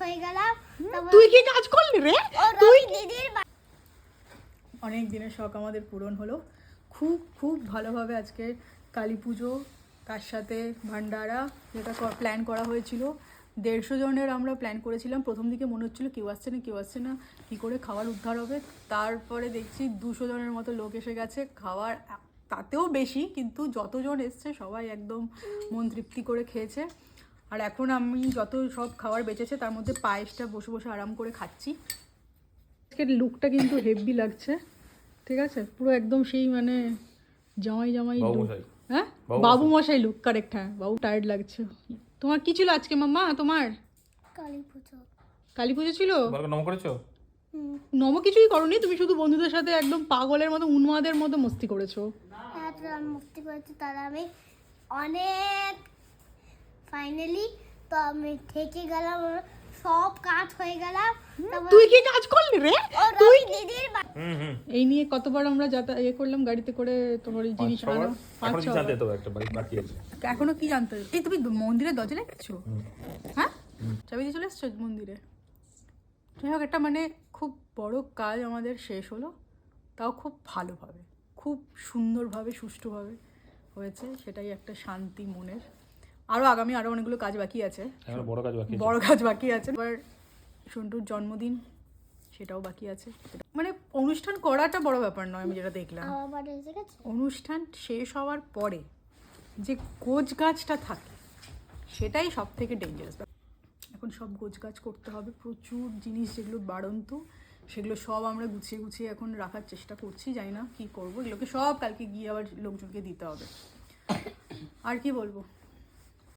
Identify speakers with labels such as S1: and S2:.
S1: হয়ে গেলাম।
S2: তুই কি কাজ করলি রে?
S1: তুই দিদির
S2: অনেক দিনের শখ আমাদের পূরণ হলো। খুব খুব ভালোভাবে আজকে কালী পুজো, তার সাথে ভান্ডারা, যেটা প্ল্যান করা হয়েছিল 150 জনের আমরা প্ল্যান করেছিলাম। প্রথম দিকে মনে হচ্ছিলো কেউ আসছে না কী করে খাবার উদ্ধার হবে। তারপরে দেখছি 200 জনের মতো লোক এসে গেছে। খাবার তাতেও বেশি, কিন্তু যতজন এসছে সবাই একদম মন তৃপ্তি করে খেয়েছে। আর এখন আমি যত সব খাবার বেঁচেছে তার মধ্যে পায়েসটা বসে বসে আরাম করে খাচ্ছি। আজকের লুকটা কিন্তু হেভি লাগছে, ঠিক আছে, পুরো একদম সেই মানে জামাই লুক। হ্যাঁ, বাবু মশাই লুক, কারেক্ট। হ্যাঁ, বাবু টায়ার্ড লাগছে। তোমার কি ছিল আজকে মাম্মা? তোমার কালী পুজো ছিল।
S3: নম করেছো?
S2: নম কিছুই করনি, তুমি শুধু বন্ধুদের সাথে একদম পাগলের মতো উন্মাদের মতো মস্তি করেছো।
S1: হ্যাঁ, তো আমি মুক্তি করেছি, তারা আমি অনেক ফাইনালি তো আমি থেকে গেলাম, সব কাজ হয়ে গেলাম।
S2: তুই কি কাজ করলি রে?
S1: তুই দিদির
S2: এই নিয়ে কতবার আমরা করলাম গাড়িতে করে তোমার এই জিনিস আনো।
S3: এখনো কি জানতে তো একটা বাকি আছে।
S2: এখনো কি জানতে? এই তুমি মন্দিরে দরজা লেগেছো? হ্যাঁ, চাবি দিয়ে চলে এসছো মন্দিরে। যাই হোক, একটা মানে খুব বড় কাজ আমাদের শেষ হলো, তাও খুব ভালোভাবে, খুব সুন্দরভাবে, সুষ্ঠুভাবে হয়েছে। সেটাই একটা শান্তি মনের। আগামী আরও অনেকগুলো কাজ বাকি আছে, বড় কাজ বাকি আছে। এবার সন্টুর জন্মদিন, সেটাও বাকি আছে। মানে অনুষ্ঠান করাটা বড় ব্যাপার নয়, আমি যেটা দেখলাম। অনুষ্ঠান শেষ হওয়ার পরে যে গোছগাছটা থাকে সেটাই সব থেকে ডেঞ্জারাস। এখন সব গোছগাছ করতে হবে, প্রচুর জিনিস যেগুলো বাড়ন্ত সেগুলো সব আমরা গুছিয়ে এখন রাখার চেষ্টা করছি। জানি না কী করবো, এগুলোকে সব কালকে গিয়ে আবার লোকজনকে দিতে হবে। আর কি বলবো।